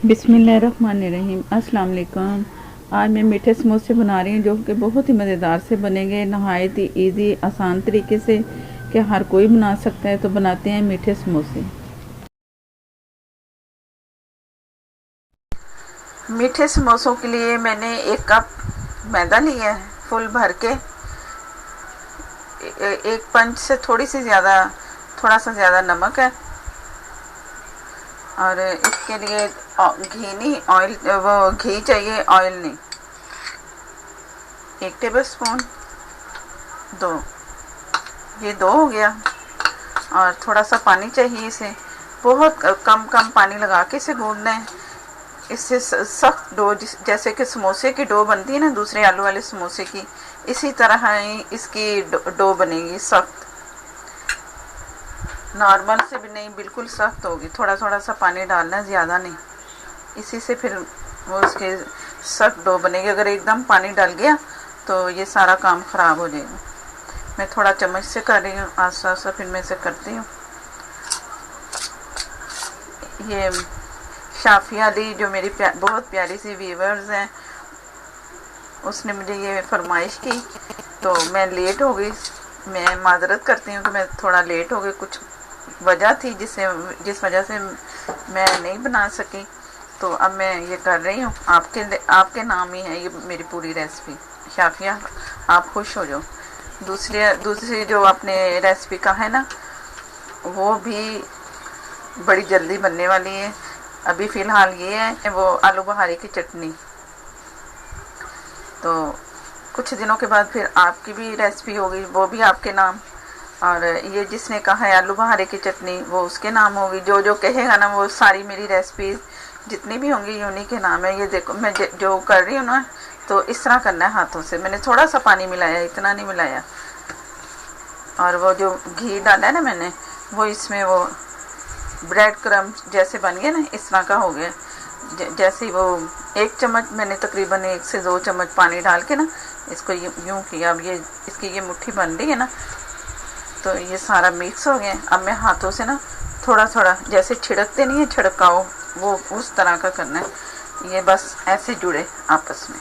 बिस्मिल्लाहिर्रहमानिर्रहीम। अस्सलाम वालेकुम। आज मैं मीठे समोसे बना रही हूँ जो कि बहुत ही मज़ेदार से बनेंगे, नहायत ही ईज़ी आसान तरीके से कि हर कोई बना सकता है। तो बनाते हैं मीठे समोसे। मीठे समोसों के लिए मैंने 1 कप मैदा लिया है फुल भर के। एक पंच से थोड़ा सा ज़्यादा नमक है। और इसके लिए घी नहीं, ऑयल, वो घी चाहिए, ऑयल नहीं। 1 टेबल स्पून, 2, ये 2 हो गया। और थोड़ा सा पानी चाहिए इसे, बहुत कम कम पानी लगा के इसे गूंदना है। इससे सख्त डो, जैसे कि समोसे की डो बनती है ना दूसरे आलू वाले समोसे की, इसी तरह ही इसकी डो बनेगी सख्त। नॉर्मल से भी नहीं, बिल्कुल सख्त होगी। थोड़ा थोड़ा सा पानी डालना है, ज़्यादा नहीं। इसी से फिर वो उसके सख्त डो बनेगी। अगर एकदम पानी डल गया तो ये सारा काम ख़राब हो जाएगा। मैं थोड़ा चम्मच से कर रही हूँ, आस्ता आस्ता फिर मैं इसे करती हूँ। ये शाफिया दी जो मेरी बहुत प्यारी सी व्यूवर्स हैं, उसने मुझे ये फरमाइश की, तो मैं लेट हो गई। मैं माजरत करती हूँ कि मैं थोड़ा लेट हो गई, कुछ वजह थी जिस वजह से मैं नहीं बना सकी। तो अब मैं ये कर रही हूँ, आपके नाम ही है ये मेरी पूरी रेसिपी। शाफिया, आप खुश हो जाओ। दूसरी जो आपने रेसिपी का है ना, वो भी बड़ी जल्दी बनने वाली है। अभी फ़िलहाल ये है वो आलू बहारी की चटनी। तो कुछ दिनों के बाद फिर आपकी भी रेसिपी होगी, वो भी आपके नाम। और ये जिसने कहा है आलू बहारे की चटनी, वो उसके नाम होगी। जो जो कहेगा ना, वो सारी मेरी रेसिपीज़ जितनी भी होंगी ये उन्हीं के नाम है। ये देखो मैं जो कर रही हूँ ना, तो इस तरह करना है हाथों से। मैंने थोड़ा सा पानी मिलाया, इतना नहीं मिलाया। और वो जो घी डाला है ना मैंने, वो इसमें वो ब्रेड क्रम्ब जैसे बन गया ना, इस तरह का हो गया। जैसे वो 1 चम्मच मैंने तकरीबन 1 से 2 चम्मच पानी डाल के ना इसको यूँ किया। अब ये इसकी ये मुट्ठी बन रही है ना, तो ये सारा मिक्स हो गया। अब मैं हाथों से ना थोड़ा थोड़ा, जैसे छिड़कते नहीं है छिड़काओ, वो उस तरह का करना है। ये बस ऐसे जुड़े आपस में।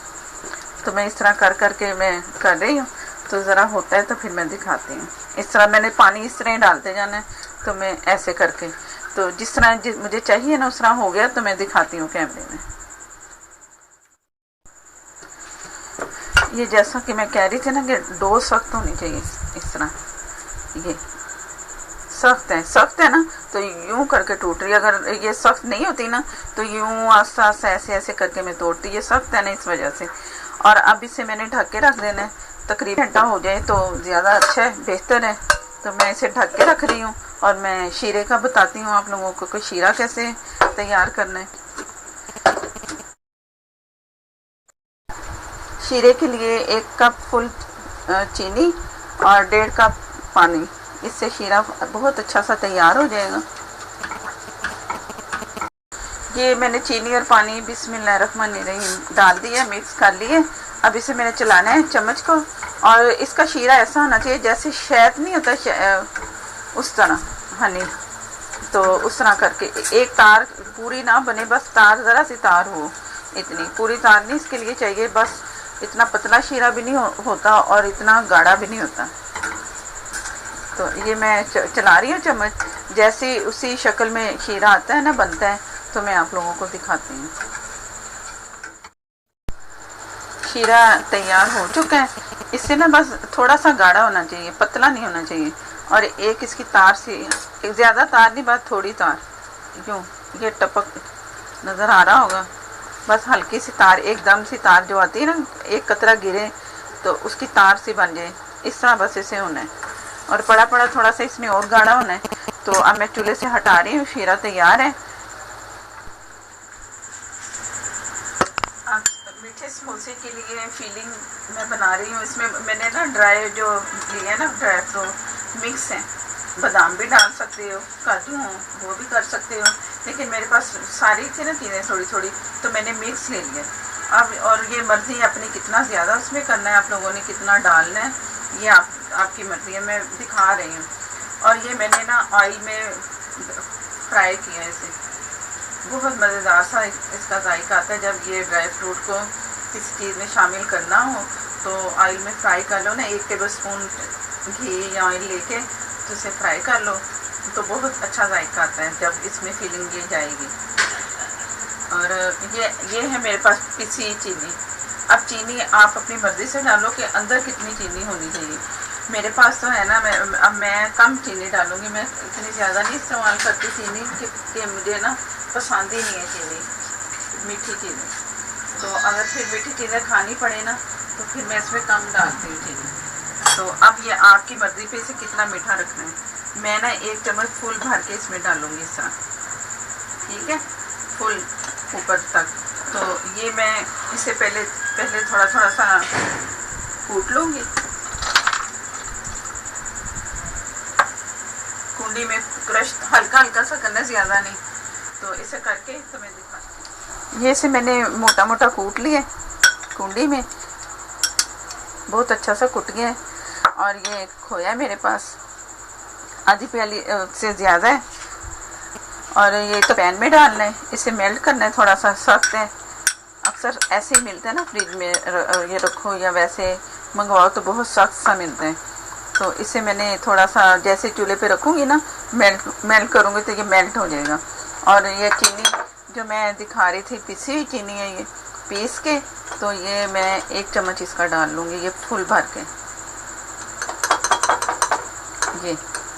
तो मैं इस तरह कर करके मैं कर रही हूँ। तो ज़रा होता है तो फिर मैं दिखाती हूँ। इस तरह मैंने पानी इस तरह ही डालते जाना है। तो मैं ऐसे करके, तो जिस तरह मुझे चाहिए ना उस तरह हो गया, तो मैं दिखाती हूँ कैमरे में। ये जैसा कि मैं कह रही थी ना कि डो सख्त होनी चाहिए इस तरह। ये सख्त है ना, तो यूं करके टूट रही। अगर ये सख्त नहीं होती ना, तो यूं आस्ता आस्ता ऐसे ऐसे करके मैं तोड़ती। ये सख्त है ना, इस वजह से। और अब इसे मैंने ढक के रख देना है। तकरीबन घंटा हो जाए तो ज़्यादा अच्छा है, बेहतर है। तो मैं इसे ढक के रख रही हूँ। और मैं शीरे का बताती हूँ आप लोगों को कि शीरा कैसे तैयार करना है। शीरे के लिए 1 कप फुल चीनी और 1.5 कप पानी, इससे शीरा बहुत अच्छा सा तैयार हो जाएगा। ये मैंने चीनी और पानी बिस्मिल्लाहिर्रहमानिर्रहीम डाल दिया, मिक्स कर लिए। अब इसे मैंने चलाना है चम्मच को। और इसका शीरा ऐसा होना चाहिए जैसे शहद नहीं होता, उस तरह हनी। तो उस तरह करके एक तार पूरी ना बने, बस तार, ज़रा सी तार हो। इतनी पूरी तार नहीं इसके लिए चाहिए, बस इतना पतला शीरा भी नहीं होता और इतना गाढ़ा भी नहीं होता। तो ये मैं चला रही हूँ चम्मच। जैसे उसी शक्ल में शीरा आता है ना, बनता है, तो मैं आप लोगों को दिखाती हूँ। शीरा तैयार हो चुका है। इससे ना बस थोड़ा सा गाढ़ा होना चाहिए, पतला नहीं होना चाहिए। और एक इसकी तार सी, एक ज़्यादा तार नहीं, बस थोड़ी तार, यूँ ये टपक नज़र आ रहा होगा। बस हल्की सी तार, एकदम सी तार जो आती है ना, एक कतरा गिरे तो उसकी तार सी बन जाए, इस तरह बस इसे होना है। और पड़ा पड़ा थोड़ा सा इसमें और गाढ़ा होना है। तो अब मैं चूल्हे से हटा रही हूँ, शीरा तैयार है। मीठे समोसे के लिए फीलिंग मैं बना रही हूँ। इसमें मैंने ना ड्राई जो लिए ना, ड्राई फ्रूट मिक्स है। बादाम भी डाल सकते हो, काजू हो वो भी कर सकते हो, लेकिन मेरे पास सारी थी ना चीज़ें थोड़ी थोड़ी, तो मैंने मिक्स ले लिया। अब और ये मर्ज़ी है अपनी, कितना ज़्यादा उसमें करना है आप लोगों ने, कितना डालना है, ये आपकी मर्ज़ी है। मैं दिखा रही हूँ। और ये मैंने ना ऑयल में फ्राई किया है इसे। बहुत मज़ेदार सा इसका जायका आता है। जब ये ड्राई फ्रूट को किसी चीज़ में शामिल करना हो तो ऑयल में फ्राई कर लो ना, 1 टेबल स्पून घी या ऑयल लेके तो इसे फ्राई कर लो तो बहुत अच्छा जायका आता है जब इसमें फीलिंग ये जाएगी। और ये है मेरे पास पिसी चीनी। अब चीनी आप अपनी मर्ज़ी से डालो कि अंदर कितनी चीनी होनी चाहिए। मेरे पास तो है ना, मैं कम चीनी डालूँगी, मैं इतनी ज़्यादा नहीं इस्तेमाल करती चीनी कि मुझे ना पसंद ही नहीं है चीनी, मीठी चीनी। तो अगर फिर मीठी चीज़ें खानी पड़े ना तो फिर मैं इसमें कम डालती हूँ चीनी। तो अब ये आपकी मर्ज़ी पे इसे कितना मीठा रखना है। मैं ना 1 चम्मच फुल भर के इसमें डालूँगी इस तरह, ठीक है, फुल ऊपर तक। तो ये मैं इसे पहले थोड़ा सा कूट लूँगी कुंडी में, क्रश हल्का सा करना, ज़्यादा नहीं। तो इसे करके तो मैं दिखा, ये इसे मैंने मोटा मोटा कूट लिया कुंडी में, बहुत अच्छा सा कुट गया है। और ये खोया मेरे पास आधी प्याली से ज़्यादा है। और ये तो पैन में डालना है, इसे मेल्ट करना है, थोड़ा सा सख्त है। अक्सर ऐसे ही मिलता है ना फ्रिज में, ये रखो या वैसे मंगवाओ तो बहुत सख्त सा मिलता है। तो इसे मैंने थोड़ा सा जैसे चूल्हे पे रखूँगी ना, मेल्ट करूँगी तो ये मेल्ट हो जाएगा। और ये चीनी जो मैं दिखा रही थी, पिसी हुई चीनी है, ये पीस के, तो ये मैं 1 चम्मच इसका डाल लूँगी, ये फुल भर के, ये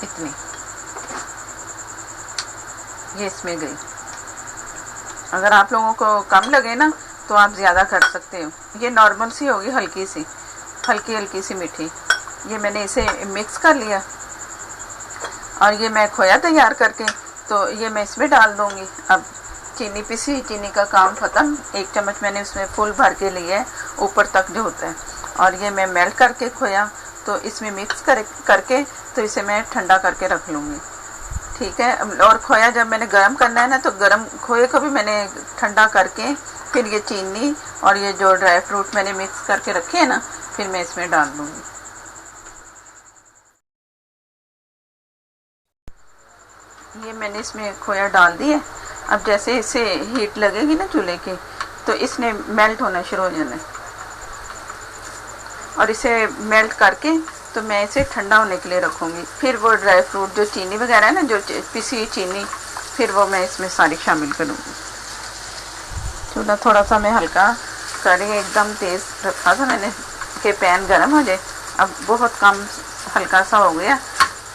इतनी, ये इसमें गई। अगर आप लोगों को कम लगे ना तो आप ज़्यादा कर सकते हो। ये नॉर्मल सी होगी, हल्की सी मीठी। ये मैंने इसे मिक्स कर लिया और ये मैं खोया तैयार करके तो ये मैं इसमें डाल दूँगी। अब चीनी, पिसी चीनी का काम ख़त्म। 1 चम्मच मैंने उसमें फुल भर के लिया है, ऊपर तक जो होता है। और ये मैं मेल्ट करके खोया तो इसमें मिक्स करके तो इसे मैं ठंडा करके रख लूँगी, ठीक है। और खोया जब मैंने गर्म करना है ना, तो गर्म खोए को भी मैंने ठंडा करके फिर ये चीनी और ये जो ड्राई फ्रूट मैंने मिक्स करके रखे हैं ना, फिर मैं इसमें डाल दूँगी। ये मैंने इसमें खोया डाल दिया। अब जैसे इसे हीट लगेगी ना चूल्हे की, तो इसने मेल्ट होना शुरू हो जाना है। और इसे मेल्ट करके तो मैं इसे ठंडा होने के लिए रखूँगी। फिर वो ड्राई फ्रूट जो चीनी वगैरह है ना, जो पिसी हुई चीनी, फिर वो मैं इसमें सारी शामिल करूँगी। चूल्हा थोड़ा सा मैं हल्का करके, एकदम तेज़ रखा था मैंने कि पैन गर्म हो जाए। अब बहुत कम हल्का सा हो गया।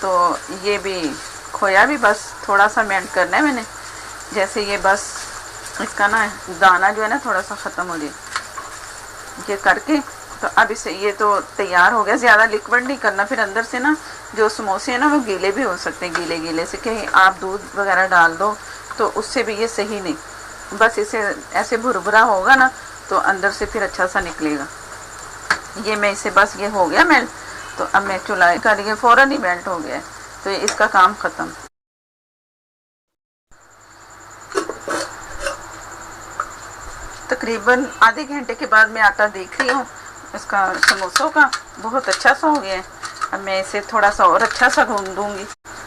तो ये भी खोया भी बस थोड़ा सा मेल्ट करना है मैंने, जैसे ये बस इसका ना दाना जो है ना थोड़ा सा ख़त्म हो जाए, ये करके। तो अब इसे, ये तो तैयार हो गया। ज़्यादा लिक्विड नहीं करना, फिर अंदर से ना जो समोसे हैं ना वो गीले भी हो सकते हैं, गीले से कि आप दूध वगैरह डाल दो तो उससे भी ये सही नहीं। बस इसे ऐसे भुरभुरा होगा ना तो अंदर से फिर अच्छा सा निकलेगा। ये मैं इसे बस, ये हो गया मेल्ट। तो अब मैं चूल्हा कर, ये फ़ौरन ही मेल्ट हो गया है, तो इसका काम ख़त्म। तकरीबन आधे घंटे के बाद मैं आटा देख रही हूँ इसका समोसों का, बहुत अच्छा सा हो गया है। अब मैं इसे थोड़ा सा और अच्छा सा गूंद दूँगी,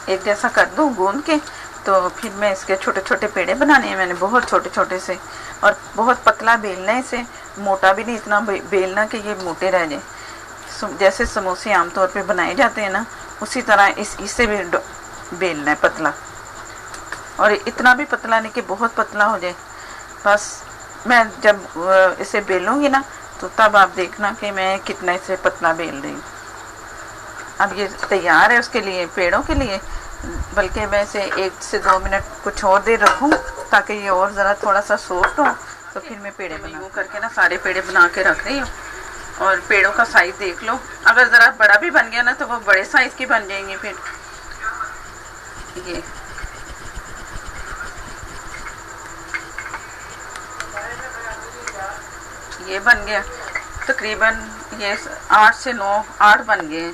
एक जैसा कर दूँ गूंद के। तो फिर मैं इसके छोटे छोटे पेड़े बनाने हैं मैंने, बहुत छोटे से, और बहुत पतला बेलना है इसे, मोटा भी नहीं इतना बेलना कि ये मोटे रह जाए। जैसे समोसे आमतौर पे बनाए जाते हैं ना, उसी तरह इसे भी बेलना है पतला, और इतना भी पतला नहीं कि बहुत पतला हो जाए। बस मैं जब इसे बेलूँगी ना तो तब आप देखना कि मैं कितना इसे पतला बेल रही हूँ। अब ये तैयार है उसके लिए, पेड़ों के लिए। बल्कि मैं इसे 1 से 2 मिनट कुछ और देर रखूँ ताकि ये और ज़रा थोड़ा सा सॉफ्ट हो, तो फिर मैं पेड़े बना करके ना सारे पेड़े बना के रख रही हूँ। और पेड़ों का साइज़ देख लो, अगर ज़रा बड़ा भी बन गया ना तो वो बड़े साइज़ की बन जाएंगी। फिर ये बन गया, तकरीबन ये 8 से 9, 8 बन गए,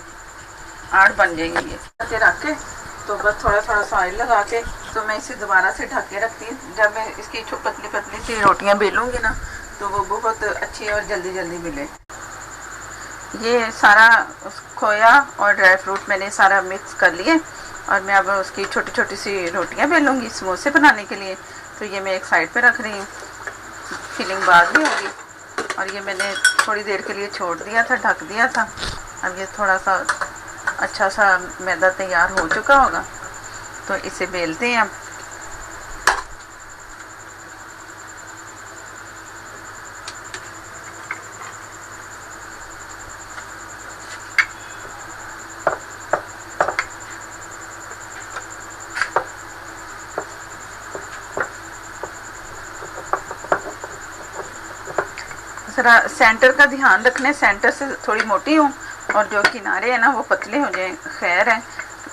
8 बन जाएंगे। ये रख के तो बस थोड़ा सा ऑयल लगा के तो मैं इसे दोबारा से ढक के रखती हूँ। जब मैं इसकी पतली सी रोटियाँ बेलूँगी ना तो वो बहुत अच्छी और जल्दी मिले। ये सारा खोया और ड्राई फ्रूट मैंने सारा मिक्स कर लिए और मैं अब उसकी छोटी सी रोटियाँ बेलूँगी समोसे बनाने के लिए। तो ये मैं एक साइड पे रख रही हूँ, फिलिंग बाद में होगी। और ये मैंने थोड़ी देर के लिए छोड़ दिया था, ढक दिया था। अब ये थोड़ा सा अच्छा सा मैदा तैयार हो चुका होगा, तो इसे बेलते हैं अब। ज़रा सेंटर का ध्यान रखना है, सेंटर से थोड़ी मोटी हूँ और जो किनारे हैं ना वो पतले हो जाए, खैर है।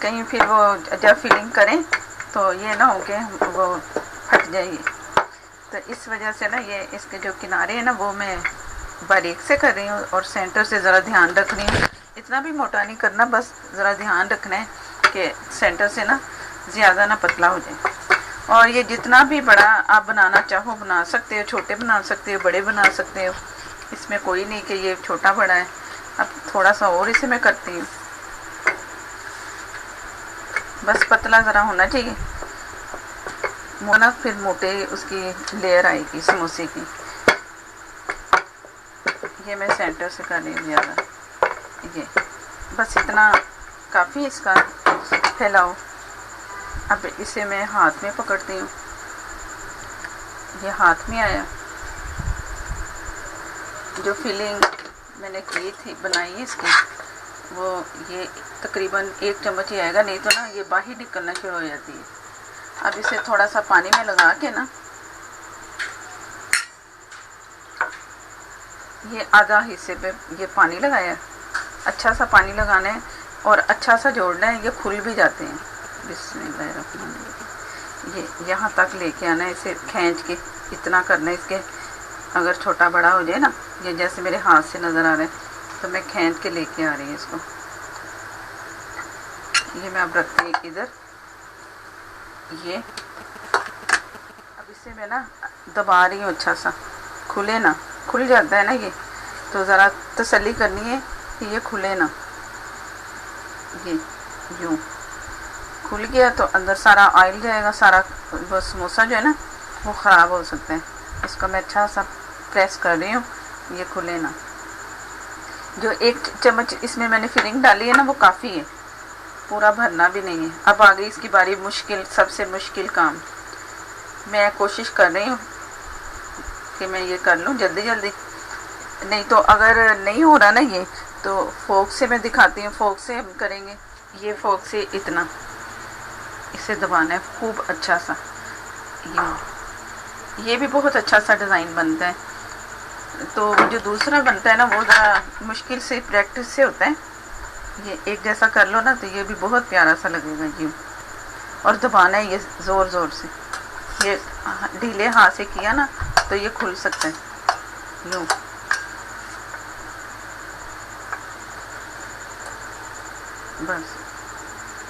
कहीं फिर वो जब फिलिंग करें तो ये ना हो के वो फट जाएगी। तो इस वजह से ना ये इसके जो किनारे हैं ना वो मैं बारीक से कर रही हूँ और सेंटर से ज़रा ध्यान रख रही हूँ। इतना भी मोटा नहीं करना, बस ज़रा ध्यान रखना है कि सेंटर से ना ज़्यादा ना पतला हो जाए। और ये जितना भी बड़ा आप बनाना चाहो बना सकते हो, छोटे बना सकते हो, बड़े बना सकते हो, इसमें कोई नहीं कि ये छोटा बड़ा है। अब थोड़ा सा और इसे मैं करती हूँ, बस पतला ज़रा होना चाहिए, मोना फिर मोटे उसकी लेयर आएगी समोसे की। ये मैं सेंटर से कर रही हूँ ज़्यादा, ये बस इतना काफ़ी इसका फैलाओ। अब इसे मैं हाथ में पकड़ती हूँ, ये हाथ में आया। जो फिलिंग मैंने की थी बनाई इसकी, वो ये तकरीबन 1 चम्मच ही आएगा, नहीं तो ना ये बाहर निकलना शुरू हो जाती है। अब इसे थोड़ा सा पानी में लगा के ना, ये आधा हिस्से पे ये पानी लगाया, अच्छा सा पानी लगाना है और अच्छा सा जोड़ना है, ये खुल भी जाते हैं। बिस्मिल्लाहिर्रहमानिर्रहीम। ये यहाँ तक लेके आना है, इसे खींच के इतना करना है। इसके अगर छोटा बड़ा हो जाए ना, ये जैसे मेरे हाथ से नज़र आ रहा है, तो मैं खींच के लेके आ रही हूँ इसको। ये मैं अब रखती हूँ इधर। ये अब इसे मैं ना दबा रही हूँ, अच्छा सा खुले ना, खुल जाता है ना ये, तो ज़रा तसल्ली करनी है कि ये खुले ना। ये यूँ खुल गया तो अंदर सारा ऑयल जाएगा, सारा वो समोसा जो है ना वो ख़राब हो सकता है। इसको मैं अच्छा सा प्रेस कर रही हूँ, ये खुले ना। जो 1 चम्मच इसमें मैंने फिलिंग डाली है ना वो काफ़ी है, पूरा भरना भी नहीं है। अब आ गई इसकी बारी, मुश्किल, सबसे मुश्किल काम। मैं कोशिश कर रही हूँ कि मैं ये कर लूँ जल्दी जल्दी, नहीं तो अगर नहीं हो रहा ना ये, तो फोक से मैं दिखाती हूँ, फोक से हम करेंगे। ये फोक से इतना इसे दबाना है खूब अच्छा सा। ये भी बहुत अच्छा सा डिज़ाइन बनता है। तो जो दूसरा बनता है ना वो ज़रा मुश्किल से, प्रैक्टिस से होता है। ये एक जैसा कर लो ना तो ये भी बहुत प्यारा सा लगेगा जी। और दबाना है ये ज़ोर ज़ोर से, ये ढीले हाथ से किया ना तो ये खुल सकता है यूँ। बस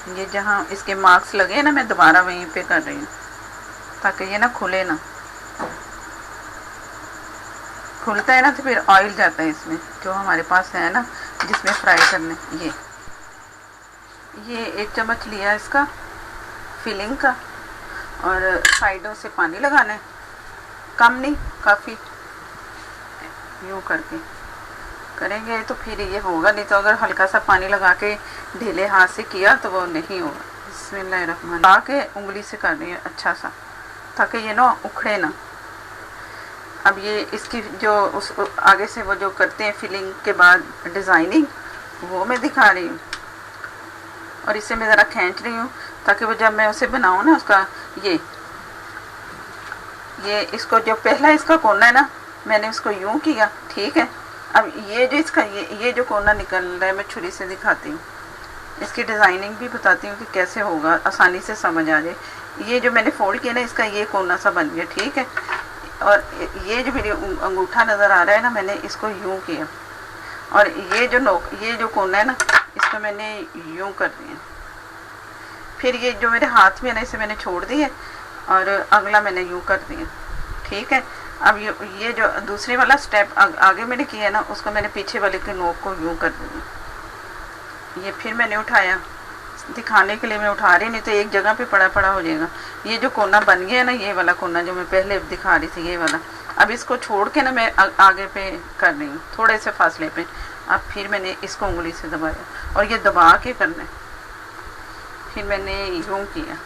ये जहाँ इसके मार्क्स लगे ना, मैं दोबारा वहीं पे कर रही हूँ ताकि ये ना खुले ना। खुलता है ना तो फिर ऑयल जाता है इसमें, जो हमारे पास है ना जिसमें फ्राई करने। ये 1 चम्मच लिया इसका फिलिंग का, और साइडों से पानी लगाना है, कम नहीं काफ़ी, यूँ करके करेंगे तो फिर ये होगा, नहीं तो अगर हल्का सा पानी लगा के ढीले हाथ से किया तो वो नहीं होगा। बिस्मिल्लाहिर्रहमान, लगा के उंगली से कर रही है अच्छा सा ताकि ये ना उखड़े ना। अब ये इसकी जो उस आगे से वो जो करते हैं फिलिंग के बाद डिज़ाइनिंग, वो मैं दिखा रही हूँ। और इसे मैं ज़रा खींच रही हूँ ताकि वो जब मैं उसे बनाऊँ ना उसका ये इसको जो पहला इसका कोना है ना, मैंने उसको यूँ किया, ठीक है। अब ये जो इसका ये जो कोना निकल रहा है, मैं छुरी से दिखाती हूँ, इसकी डिज़ाइनिंग भी बताती हूँ कि कैसे होगा, आसानी से समझ आ जाए। ये जो मैंने फोल्ड किया ना, इसका ये कोना सा बन गया, ठीक है। और ये जो मेरी अंगूठा नज़र आ रहा है ना, मैंने इसको यूँ किया, और ये जो कोना है ना, इसको मैंने यूँ कर दिया। फिर ये जो मेरे हाथ में है ना, इसे मैंने छोड़ दिया और अगला मैंने यूँ कर दिया, ठीक है। अब ये जो दूसरे वाला स्टेप आगे मैंने किया ना, उसको मैंने पीछे वाले के नोक को यूँ कर दिया। ये फिर मैंने उठाया दिखाने के लिए मैं उठा रही, नहीं तो एक जगह पे पड़ा पड़ा हो जाएगा। ये जो कोना बन गया ना, ये वाला कोना जो मैं पहले दिखा रही थी, ये वाला, अब इसको छोड़ के ना मैं आगे पे कर रही हूँ, थोड़े से फासले पे। अब फिर मैंने इसको उंगली से दबाया और ये दबा के करना है। फिर मैंने यूँ किया,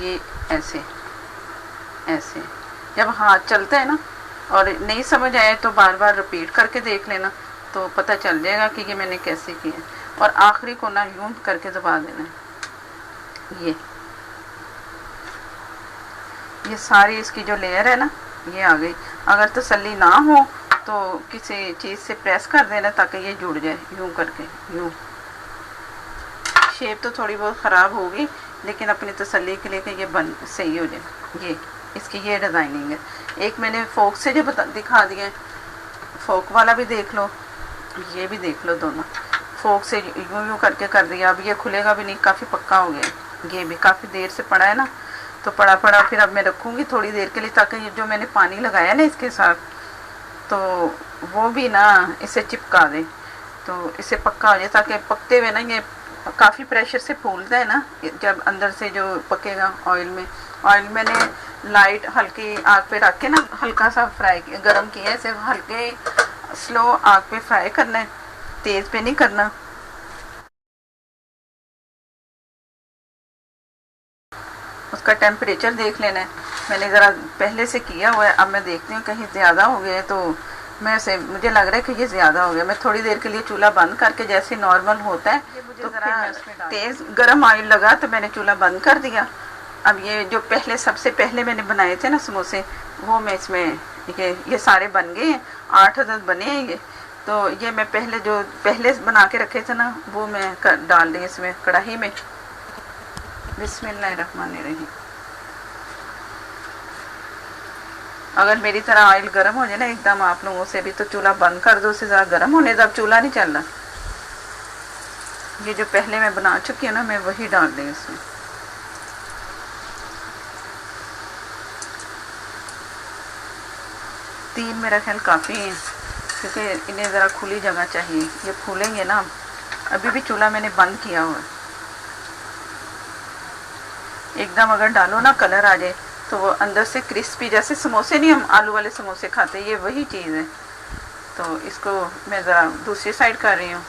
ये ऐसे ऐसे। जब हाथ चलता है ना और नहीं समझ आए तो बार बार रिपीट करके देख लेना, तो पता चल जाएगा कि ये मैंने कैसे किया। और आखिरी कोना यूं करके दबा देना है। ये सारी इसकी जो लेयर है ना, ये आ गई। अगर तसल्ली ना हो तो किसी चीज़ से प्रेस कर देना ताकि ये जुड़ जाए, यूं करके। यूं शेप तो थोड़ी बहुत ख़राब होगी, लेकिन अपनी तसल्ली के लिए कि ये बन सही हो जाए। ये इसकी ये डिज़ाइनिंग है। एक मैंने फोक से जो दिखा दिया, फोक वाला भी देख लो, ये भी देख लो, दोनों फोक से यूं यूं करके कर दिया। अब ये खुलेगा भी नहीं, काफ़ी पक्का हो गया। ये भी काफ़ी देर से पड़ा है ना, तो पड़ा पड़ा फिर अब मैं रखूँगी थोड़ी देर के लिए, ताकि ये जो मैंने पानी लगाया ना इसके साथ, तो वो भी ना इसे चिपका दे, तो इसे पक्का हो जाए। ताकि पकते हुए ना ये काफ़ी प्रेशर से फूलता है ना, जब अंदर से जो पकेगा ऑयल में। ऑयल मैंने लाइट हल्की आग पे रख के ना हल्का सा फ्राई किया, गर्म किया। इसे हल्के स्लो आग पे फ्राई करना है, तेज़ पे नहीं करना। उसका टेम्परेचर देख लेना है। मैंने ज़रा पहले से किया हुआ है, अब मैं देखती हूँ कहीं ज़्यादा हो गया है, तो मैं से मुझे लग रहा है कि ये ज़्यादा हो गया। मैं थोड़ी देर के लिए चूल्हा बंद करके, जैसे नॉर्मल होता है, तो ज़रा तेज़ गर्म ऑयल लगा तो मैंने चूल्हा बंद कर दिया। अब ये जो पहले सबसे पहले मैंने बनाए थे ना समोसे, वो मैं इसमें ये सारे बन गए हैं, 8 अदद बने हैं ये। तो ये मैं पहले बना के रखे थे ना, वो मैं डाल दी इसमें कढ़ाई में। बिस्मिल्लाहिर्रहमानिर्रहीम। अगर मेरी तरह ऑयल गर्म हो जाए ना एकदम आप लोगों से भी, तो चूल्हा बंद कर दो, उसे ज़रा गर्म होने दो। अब चूल्हा नहीं चल रहा। ये जो पहले मैं बना चुकी हूँ ना, मैं वही डाल दी इसमें। तीन मेरा ख्याल काफ़ी है, क्योंकि इन्हें ज़रा खुली जगह चाहिए, ये फूलेंगे ना। अभी भी चूल्हा मैंने बंद किया हुआ है। एकदम अगर डालो ना कलर आ जाए, तो वो अंदर से क्रिस्पी, जैसे समोसे नहीं हम आलू वाले समोसे खाते, ये वही चीज़ है। तो इसको मैं ज़रा दूसरी साइड कर रही हूँ।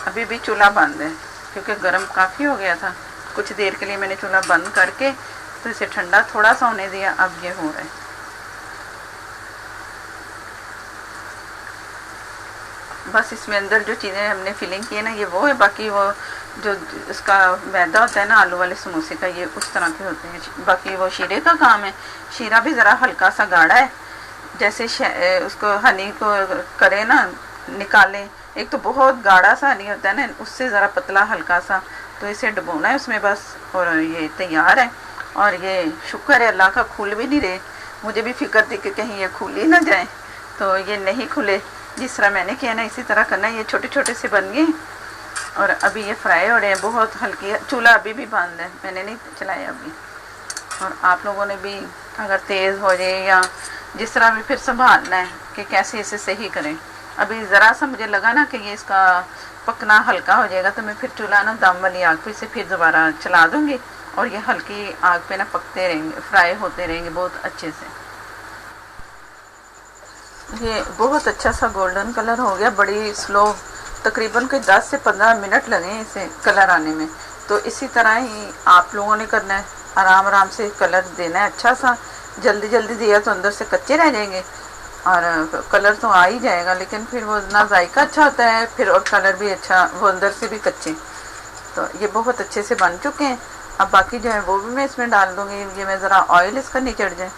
अभी भी चूल्हा बंद है, क्योंकि गर्म काफ़ी हो गया था। कुछ देर के लिए मैंने चूल्हा बंद करके तो इसे ठंडा थोड़ा सा होने दिया। अब ये हो रहा है। बस इसमें अंदर जो चीज़ें हमने फिलिंग की है ना, ये वो है। बाकी वो जो इसका मैदा होता है ना आलू वाले समोसे का, ये उस तरह के होते हैं। बाकी वो शीरे का काम है। शीरा भी ज़रा हल्का सा गाढ़ा है, जैसे उसको हनी को करें ना, निकालें। एक तो बहुत गाढ़ा सा हनी होता है ना, उससे ज़रा पतला हल्का सा, तो इसे डुबोना है उसमें बस, और ये तैयार है। और ये शुक्र है अल्लाह का, खुल भी नहीं रहे। मुझे भी फिक्र थी कि कहीं ये खुल ही ना जाए, तो ये नहीं खुले। जिस तरह मैंने किया ना इसी तरह करना है। ये छोटे छोटे से बन गए और अभी ये फ्राई हो रहे हैं। बहुत हल्की, चूल्हा अभी भी बंद है, मैंने नहीं चलाया अभी। और आप लोगों ने भी अगर तेज़ हो जाए या जिस तरह भी फिर संभालना है कि कैसे इसे सही करें। अभी ज़रा सा मुझे लगा ना कि ये इसका पकना हल्का हो जाएगा, तो मैं फिर चूल्हा ना दम वाली आग पे से फिर दोबारा चला दूँगी, और ये हल्की आग पे ना पकते रहेंगे, फ्राई होते रहेंगे बहुत अच्छे से। ये बहुत अच्छा सा गोल्डन कलर हो गया, बड़ी स्लो, तकरीबन कोई 10 से 15 मिनट लगे इसे कलर आने में। तो इसी तरह ही आप लोगों ने करना है, आराम आराम से कलर देना है अच्छा सा। जल्दी जल्दी दिया तो अंदर से कच्चे रह जाएंगे, और कलर तो आ ही जाएगा, लेकिन फिर वो ना जायका अच्छा होता है फिर, और कलर भी अच्छा, वो अंदर से भी कच्चे। तो ये बहुत अच्छे से बन चुके हैं। अब बाकी जो है वो भी मैं इसमें डाल दूँगी। ये मैं ज़रा ऑयल इसका नहीं चढ़ जाए,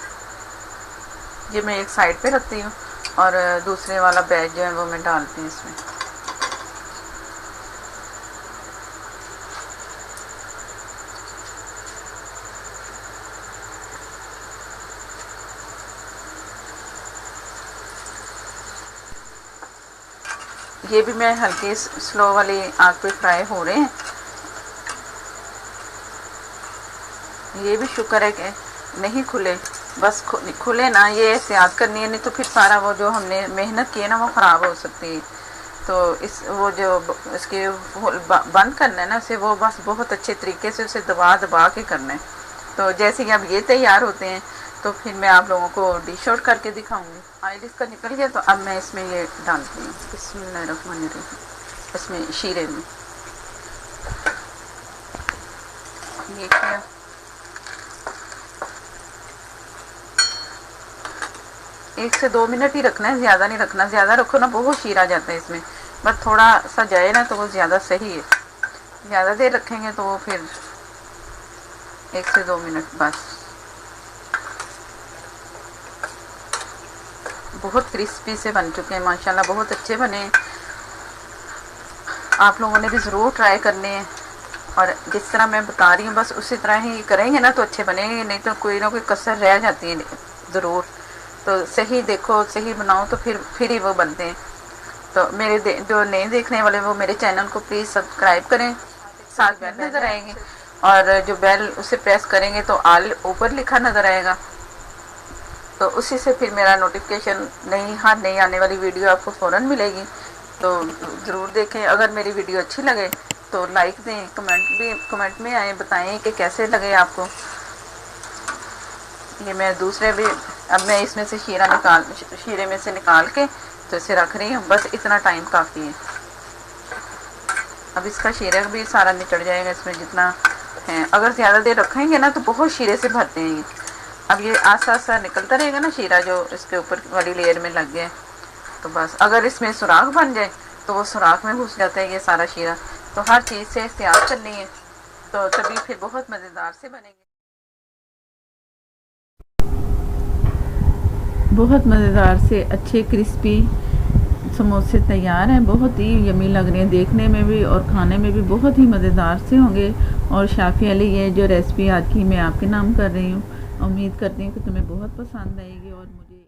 ये मैं एक साइड पे रखती हूँ, और दूसरे वाला बैच जो है वो मैं डालती हूँ इसमें। ये भी मैं हल्की स्लो वाली आग पे फ्राई हो रहे हैं। ये भी शुक्र है कि नहीं खुले, बस खुले ना, ये एहतियात करनी है, नहीं तो फिर सारा वो जो हमने मेहनत की है ना वो ख़राब हो सकती है। तो इस वो जो इसके बंद करना है ना उसे, वो बस बहुत अच्छे तरीके से उसे दबा दबा के करना है। तो जैसे कि अब ये तैयार होते हैं तो फिर मैं आप लोगों को डिश आउट करके दिखाऊंगी। ऑयल इसका निकल गया तो अब मैं इसमें ये डालती हूँ, बिस्मिल्लाहिर्रहमानिर्रहीम, इसमें शीरे में ये किया। एक से 2 मिनट ही रखना है, ज़्यादा नहीं रखना, ज़्यादा रखो ना बहुत शीरा जाता है इसमें, बस थोड़ा सा जाए ना तो वो ज़्यादा सही है। ज़्यादा देर रखेंगे तो वो फिर 1 से 2 मिनट बस। बहुत क्रिस्पी से बन चुके हैं माशाल्लाह, बहुत अच्छे बने। आप लोगों ने भी ज़रूर ट्राई करने हैं और जिस तरह मैं बता रही हूँ बस उसी तरह ही करेंगे ना तो अच्छे बनेंगे, नहीं तो कोई ना कोई कसर रह जाती है ज़रूर। तो सही देखो, सही बनाओ तो फिर ही वो बनते हैं। तो मेरे जो नए देखने वाले वो मेरे चैनल को प्लीज़ सब्सक्राइब करें, साथ बेल नज़र आएंगे और जो बेल उसे प्रेस करेंगे तो ऑल ऊपर लिखा नज़र आएगा, तो उसी से फिर मेरा नोटिफिकेशन नई आने वाली वीडियो आपको फ़ौरन मिलेगी। तो ज़रूर देखें। अगर मेरी वीडियो अच्छी लगे तो लाइक दें, कमेंट में आए बताएं कि कैसे लगे आपको। ये मैं दूसरे भी, अब मैं इसमें से शीरे में से निकाल के तो इसे रख रही हूँ, बस इतना टाइम काफ़ी है। अब इसका शीरा भी सारा निचड़ जाएगा इसमें जितना है। अगर ज़्यादा देर रखेंगे ना तो बहुत शीरे से भरते हैं ये। अब ये आस्ता आस्ता निकलता रहेगा ना शीरा जो इसके ऊपर वाली लेयर में लग गया, तो बस अगर इसमें सुराख बन जाए तो वो सुराख में घुस जाता है ये सारा शीरा। तो हर चीज़ से एहतियात करनी है तो तभी फिर बहुत मज़ेदार से बनेंगे। बहुत मज़ेदार से अच्छे क्रिस्पी समोसे तैयार हैं, बहुत ही यमी लग रहे हैं देखने में भी और खाने में भी बहुत ही मज़ेदार से होंगे। और शाफ़ी अली ये जो रेसिपी आज की मैं आपके नाम कर रही हूँ, उम्मीद करती हूँ कि तुम्हें बहुत पसंद आएगी और मुझे